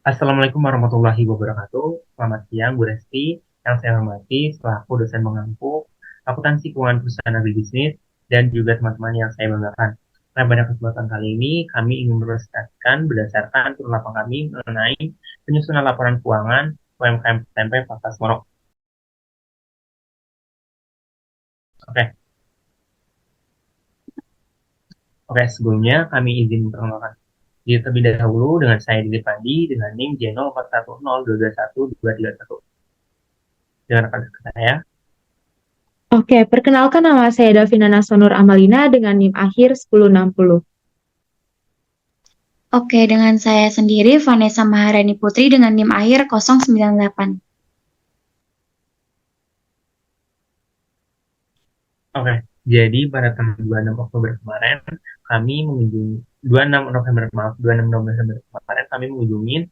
Assalamualaikum warahmatullahi wabarakatuh. Selamat siang, Bu Resti. Yang saya hormati, selaku dosen mengampu akuntansi keuangan perusahaan agribisnis dan juga teman-teman yang saya banggakan. Nah, pada kesempatan kali ini, kami ingin meluruskan berdasarkan turun lapangan kami mengenai penyusunan laporan keuangan UMKM Tempe Pakas Morok. Oke, oke, sebelumnya kami izin memperkenalkan diri terlebih dahulu dengan saya Didi Pandi dengan NIM J0410221. Dengan rekan saya. Oke, perkenalkan nama saya Davina Nasonur Amalina dengan NIM akhir 1060. Oke, dengan saya sendiri Vanessa Maharani Putri dengan NIM akhir 098. Oke, jadi pada tanggal 26 Oktober kemarin, kami mengunjungi 26 November, maaf, 26 November kemarin kami mengunjungi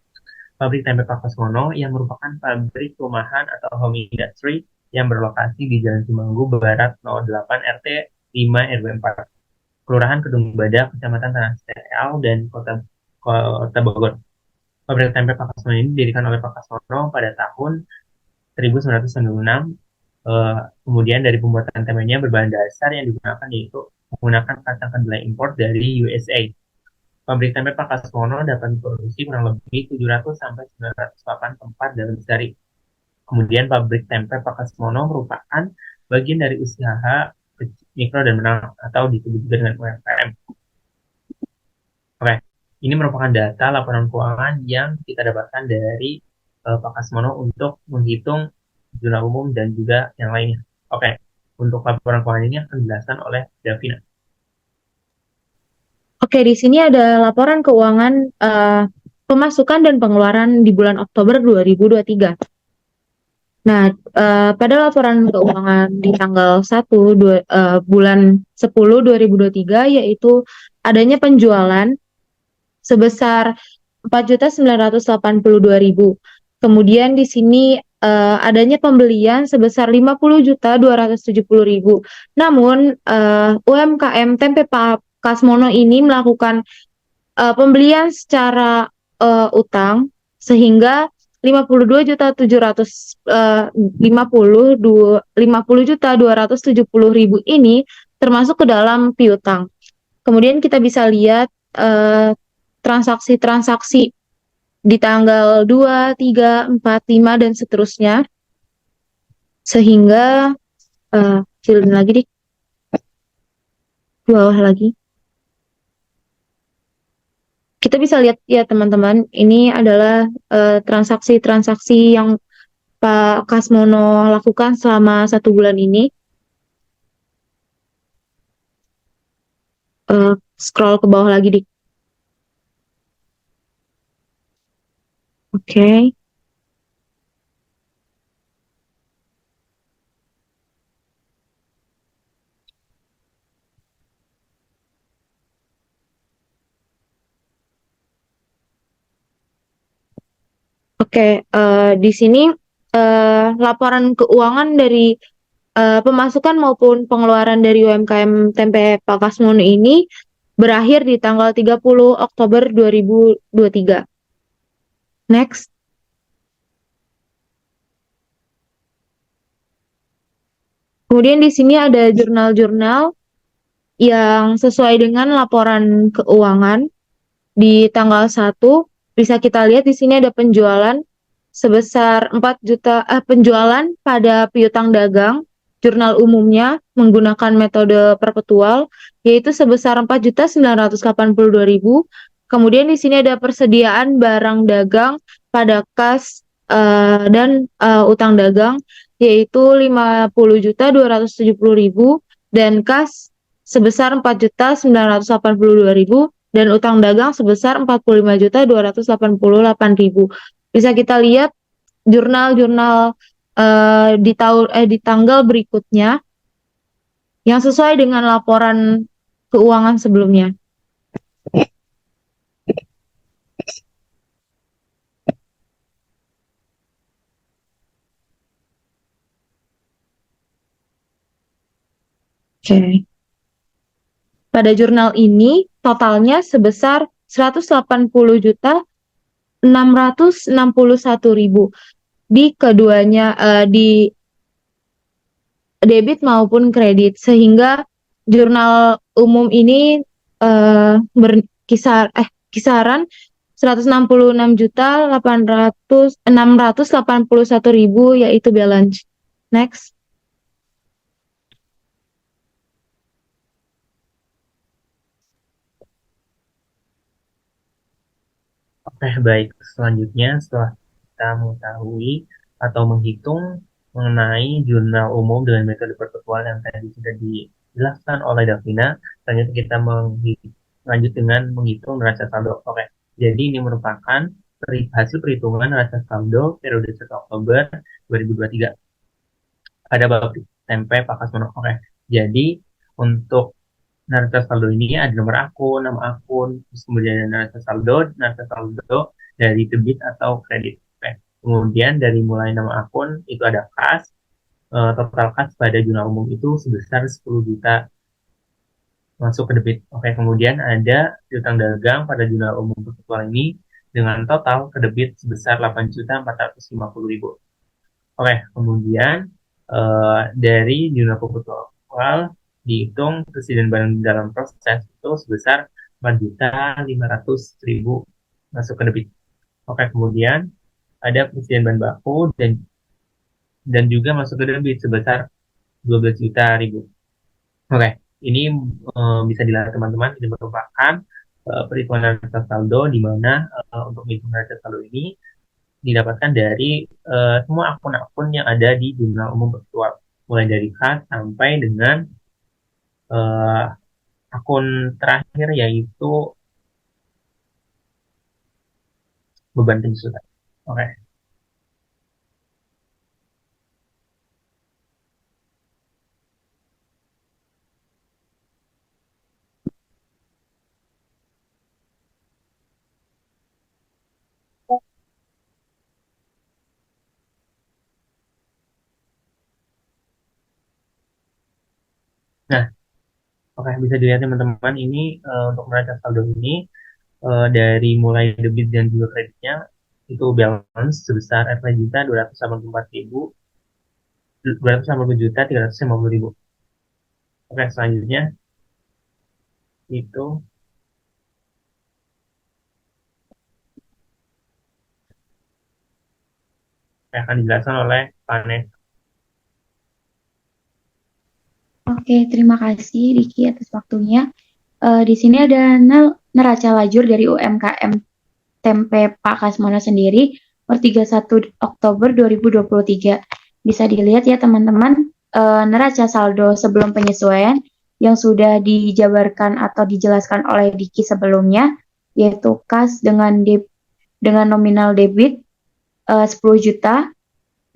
pabrik tempe Pak Kasmono yang merupakan pabrik rumahan atau home industry yang berlokasi di Jalan Cimanggu Barat 08 RT 5 RW 4, Kelurahan Kedung Badak, Kecamatan Tanah Sereal dan Kota Bogor. Pabrik tempe Pak Kasmono ini didirikan oleh Pak Kasmono pada tahun 1996. Kemudian dari pembuatan temanya berbahan dasar yang digunakan yaitu menggunakan kacang kedelai impor dari USA. Pabrik tempe Pakasmono dapat memproduksi kurang lebih 700 sampai 908 tempat dalam sehari. Kemudian pabrik tempe Pakasmono merupakan bagian dari usaha mikro dan menengah atau disebut juga dengan UMKM. Oke, ini merupakan data laporan keuangan yang kita dapatkan dari Pak Kasmono untuk menghitung jurnal umum dan juga yang lainnya. Oke, untuk laporan keuangan ini akan dijelaskan oleh Davina. Oke, di sini ada laporan keuangan pemasukan dan pengeluaran di bulan Oktober 2023. Nah, pada laporan keuangan di tanggal 1 bulan 10 2023 yaitu adanya penjualan sebesar 4.982.000. Kemudian di sini adanya pembelian sebesar 50.270.000. Namun UMKM Tempe Pak Kasmono ini melakukan pembelian secara utang sehingga 52.750.000 ini termasuk ke dalam piutang. Kemudian kita bisa lihat transaksi-transaksi di tanggal 2, 3, 4, 5, dan seterusnya. Sehingga, kecilin lagi di bawah lagi. Kita bisa lihat ya teman-teman, ini adalah transaksi-transaksi yang Pak Kasmono lakukan selama 1 bulan ini. Scroll ke bawah lagi di. Oke. Oke, di sini laporan keuangan dari pemasukan maupun pengeluaran dari UMKM Tempe Pak Kasmono ini berakhir di tanggal 30 Oktober 2023. Next. Kemudian di sini ada jurnal-jurnal yang sesuai dengan laporan keuangan di tanggal 1. Bisa kita lihat di sini ada penjualan sebesar 4 juta, penjualan pada piutang dagang jurnal umumnya menggunakan metode perpetual yaitu sebesar 4.982.000. Kemudian di sini ada persediaan barang dagang pada kas dan utang dagang yaitu 50.270.000 dan kas sebesar 4.982.000 dan utang dagang sebesar 45.288.000. Bisa kita lihat jurnal-jurnal di tanggal berikutnya yang sesuai dengan laporan keuangan sebelumnya. Oke. Pada jurnal ini totalnya sebesar 180 juta 661.000 di keduanya, di debit maupun kredit, sehingga jurnal umum ini kisaran 166.681.000 yaitu balance. Next. Oke, baik. Selanjutnya, setelah kita mengetahui atau menghitung mengenai jurnal umum dengan metode perpetual yang tadi sudah dijelaskan oleh Davina, selanjutnya kita lanjut dengan menghitung neraca saldo. Oke, jadi ini merupakan hasil perhitungan neraca saldo periode 1 Oktober 2023 pada pabrik tempe Pakasmono. Oke, jadi untuk neraca saldo ini ada nomor akun, nama akun, terus kemudian ada neraca saldo dari debit atau kredit. Oke. Kemudian dari mulai nama akun itu ada kas, total kas pada jurnal umum itu sebesar 10 juta masuk ke debit. Oke, kemudian ada piutang dagang pada jurnal umum perpetual ini dengan total ke debit sebesar 8.450.000. Oke, kemudian dari jurnal perpetual dihitung persediaan barang dalam proses itu sebesar 4.500.000 masuk ke debit. Oke, kemudian ada persediaan bahan baku dan juga masuk ke debit sebesar 12 juta ribu. Oke, ini bisa dilihat teman-teman, ini merupakan perhitungan neraca saldo di mana untuk menghitung neraca saldo ini didapatkan dari semua akun-akun yang ada di jurnal umum virtual, mulai dari kas sampai dengan uh, akun terakhir yaitu beban penyusutan. Oke. Nah, oke, bisa dilihat teman-teman ini untuk neraca saldo ini dari mulai debit dan juga kreditnya itu balance sebesar 4.284.350.000. Oke, selanjutnya itu akan dijelaskan oleh Panes. Oke, terima kasih Riki atas waktunya. Di sini ada neraca lajur dari UMKM Tempe Pak Kasmono sendiri per 31 Oktober 2023. Bisa dilihat ya teman-teman, neraca saldo sebelum penyesuaian yang sudah dijabarkan atau dijelaskan oleh Diki sebelumnya, yaitu kas dengan nominal debit 10 juta,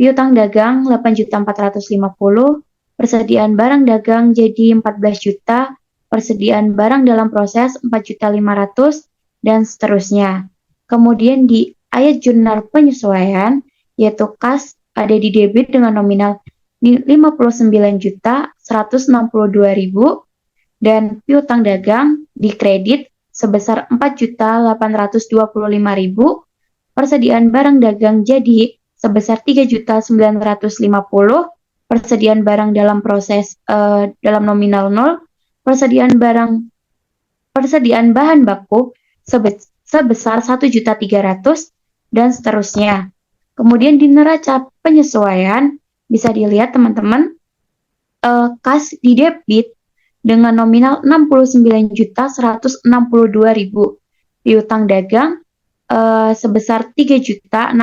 piutang dagang 8.450.000, persediaan barang dagang jadi 14 juta, persediaan barang dalam proses 4.500.000, dan seterusnya. Kemudian di ayat jurnal penyesuaian, yaitu kas ada di debit dengan nominal 59.162.000 dan piutang dagang di kredit sebesar 4.825.000, persediaan barang dagang jadi sebesar 3.950.000, persediaan barang dalam proses dalam nominal 0, persediaan bahan baku sebesar 1.300.000 dan seterusnya. Kemudian di neraca penyesuaian bisa dilihat teman-teman, kas di debit dengan nominal 69.162.000, piutang dagang sebesar 3.625.000.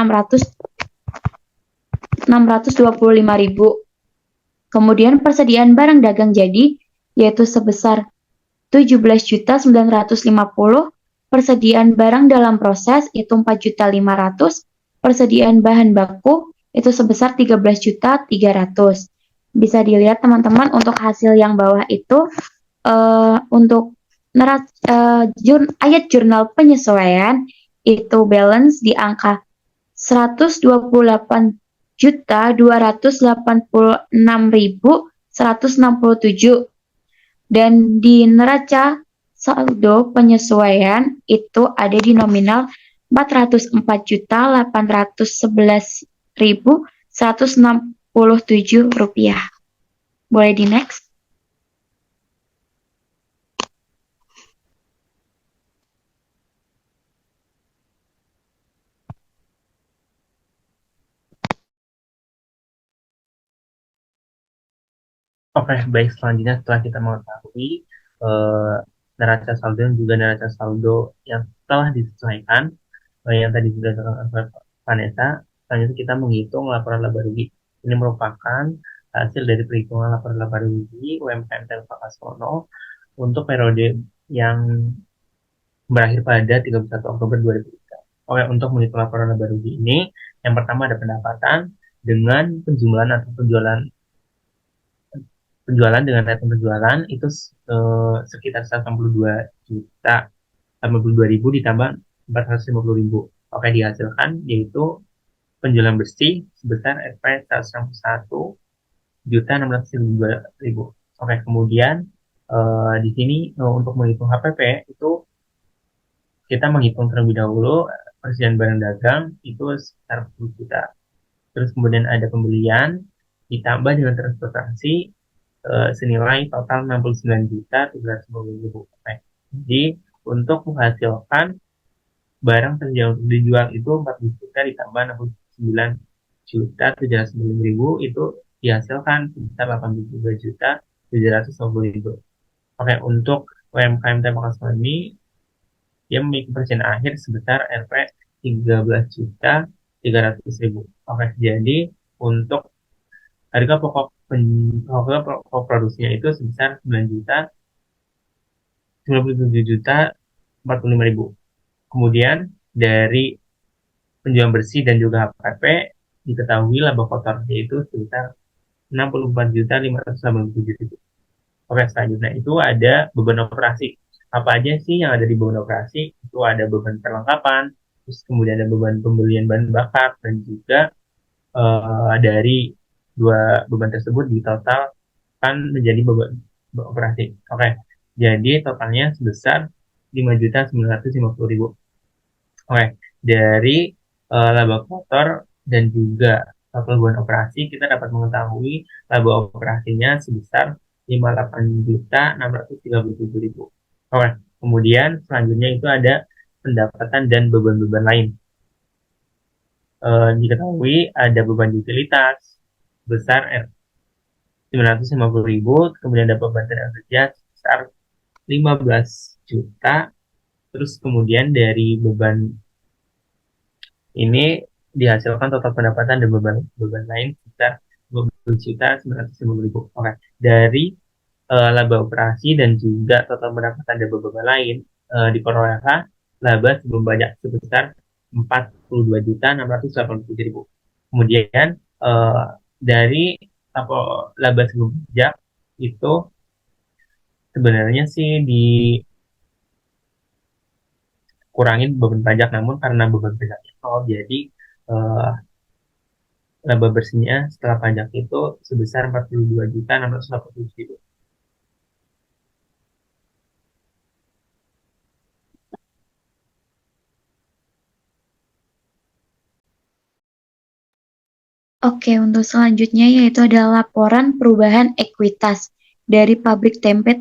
Kemudian persediaan barang dagang jadi yaitu sebesar 17.950.000, persediaan barang dalam proses itu 4.500.000, persediaan bahan baku itu sebesar 13.300.000. Bisa dilihat teman-teman untuk hasil yang bawah itu untuk ayat jurnal penyesuaian itu balance di angka 128.286.167, dan di neraca saldo penyesuaian itu ada di nominal Rp404.811.167. Boleh di next? Oke, baik. Selanjutnya setelah kita mengetahui eh, neraca saldo dan juga neraca saldo yang telah disesuaikan, yang tadi sudah dilakukan oleh Vanessa, selanjutnya kita menghitung laporan laba rugi. Ini merupakan hasil dari perhitungan laporan laba rugi UMKM Telkom Kasmono untuk periode yang berakhir pada 31 Oktober 2003. Oke, untuk menghitung laporan laba rugi ini, yang pertama ada pendapatan dengan penjumlahan atau penjualan dengan nilai penjualan itu sekitar 162 juta 82.000 ditambah 450.000. Oke, dihasilkan yaitu penjualan bersih sebesar Rp 161.602.000. Oke, kemudian di sini untuk menghitung HPP itu kita menghitung terlebih dahulu persediaan barang dagang itu sekitar 10 juta. Terus kemudian ada pembelian ditambah dengan transportasi senilai total 69.750.000. Jadi untuk menghasilkan barang terjual untuk dijual itu 40 juta ditambah 69.750.000 itu dihasilkan sebesar 82.750.000. Oke, untuk UMKM Tembak ini dia memiliki persediaan akhir sebesar Rp 13.300.000. Oke, jadi untuk harga pokok produksinya itu sebesar 9.097.045.000. Kemudian dari penjualan bersih dan juga HPP diketahui laba kotor yaitu sebesar 64.587.000. Oke, selanjutnya itu ada beban operasi. Apa aja sih yang ada di beban operasi? Itu ada beban perlengkapan, terus kemudian ada beban pembelian bahan bakar, dan juga dari dua beban tersebut ditotalkan menjadi beban operasi. Oke, jadi totalnya sebesar 5.950.000. Oke, dari laba kotor dan juga total beban operasi kita dapat mengetahui laba operasinya sebesar 58.637.000. Oke, kemudian selanjutnya itu ada pendapatan dan beban-beban lain. Diketahui ada beban utilitas besar 950.000, kemudian ada beban tenaga kerja sebesar 15 juta, terus kemudian dari beban ini dihasilkan total pendapatan dan beban lain sebesar 12.950.000. Oke, dari laba operasi dan juga total pendapatan dan beban lain diperolehkan laba sebelum pajak sebesar 42.687.000. Kemudian dari laba sebelum pajak itu sebenarnya sih dikurangin beban pajak, namun karena beban pajaknya nol, jadi laba bersihnya setelah pajak itu sebesar 42.687.000. Oke, untuk selanjutnya yaitu adalah laporan perubahan ekuitas dari pabrik tempe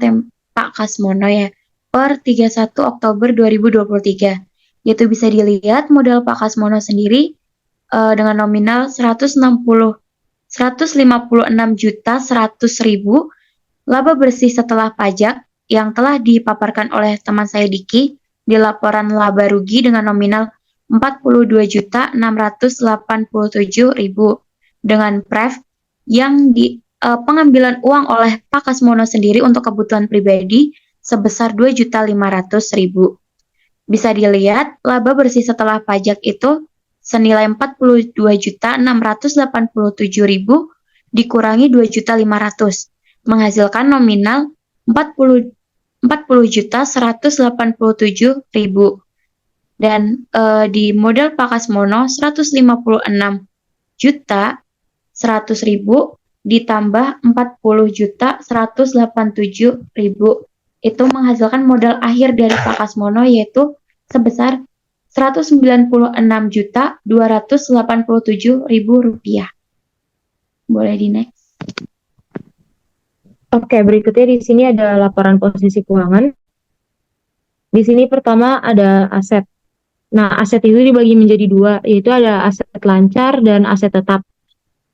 Pak Kasmono ya per 31 Oktober 2023. Yaitu bisa dilihat modal Pak Kasmono sendiri dengan nominal 156.100.000 laba bersih setelah pajak yang telah dipaparkan oleh teman saya Diki di laporan laba rugi dengan nominal 42.687.000 dengan pref yang di pengambilan uang oleh Pak Kasmono sendiri untuk kebutuhan pribadi sebesar 2.500.000. Bisa dilihat laba bersih setelah pajak itu senilai 42.687.000 dikurangi 2.500.000 menghasilkan nominal 40.187.000 dan di modal Pak Kasmono 156.100.000 ditambah 40.187.000 itu menghasilkan modal akhir dari Pak Kasmono yaitu sebesar Rp196.287.000. Boleh di next. Oke, berikutnya di sini ada laporan posisi keuangan. Di sini pertama ada aset. Nah, aset itu dibagi menjadi dua, yaitu ada aset lancar dan aset tetap.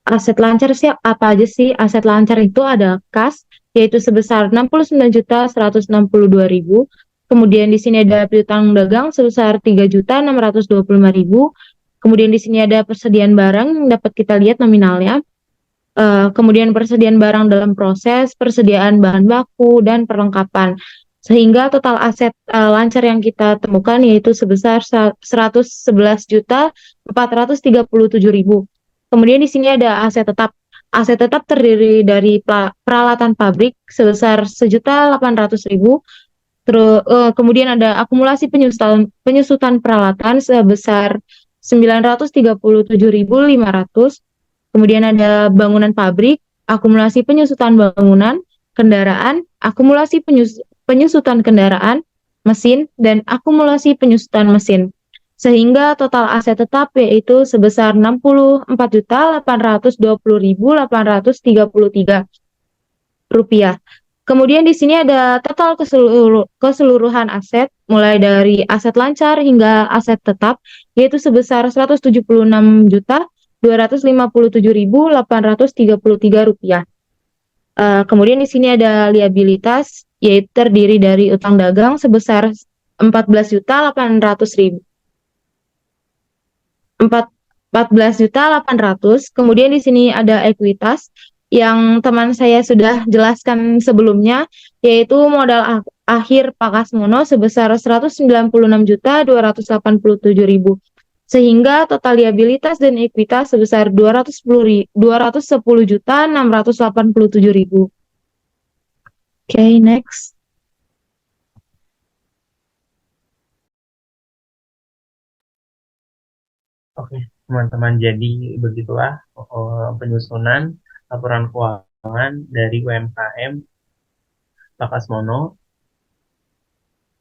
Aset lancar sih apa aja sih? Aset lancar itu ada kas, yaitu sebesar 69.162.000. Kemudian di sini ada piutang dagang sebesar 3.625.000. Kemudian di sini ada persediaan barang yang dapat kita lihat nominalnya. Kemudian persediaan barang dalam proses, persediaan bahan baku, dan perlengkapan. Sehingga total aset lancar yang kita temukan yaitu sebesar 111.437.000. Kemudian di sini ada aset tetap. Aset tetap terdiri dari peralatan pabrik sebesar 1.800.000. Kemudian ada akumulasi penyusutan peralatan sebesar 937.500. Kemudian ada bangunan pabrik, akumulasi penyusutan bangunan, kendaraan, akumulasi penyusutan kendaraan, mesin, dan akumulasi penyusutan mesin. Sehingga total aset tetap yaitu sebesar 64.820.833 rupiah. Kemudian di sini ada total keseluruhan aset, mulai dari aset lancar hingga aset tetap, yaitu sebesar 176.257.833 rupiah. Kemudian di sini ada liabilitas, yaitu terdiri dari utang dagang sebesar 14.800. Kemudian di sini ada ekuitas yang teman saya sudah jelaskan sebelumnya, yaitu modal akhir Pakasmono sebesar 196.287.000. Sehingga total liabilitas dan ekuitas sebesar 210.687.000. Oke, next. Oke, teman-teman, jadi begitulah penyusunan laporan keuangan dari UMKM Pakasmono.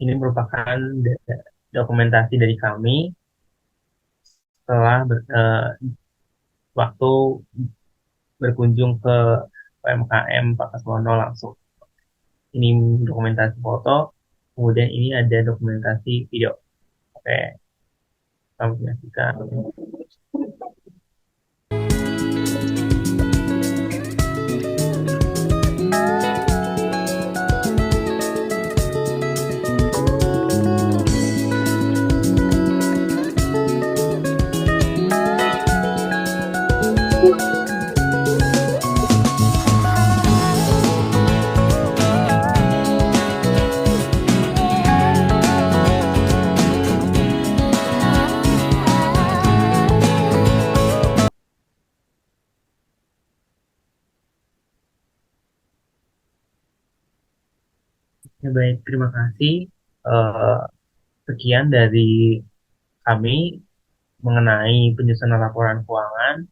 Ini merupakan dokumentasi dari kami setelah waktu berkunjung ke UMKM Pakasmono langsung. Ini dokumentasi foto, kemudian ini ada dokumentasi video. Oke, selamat menyaksikan. Ya, baik, terima kasih. Sekian dari kami mengenai penyusunan laporan keuangan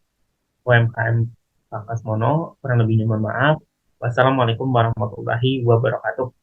UMKM Pakasmono. Kurang lebihnya mohon maaf. Wassalamualaikum warahmatullahi wabarakatuh.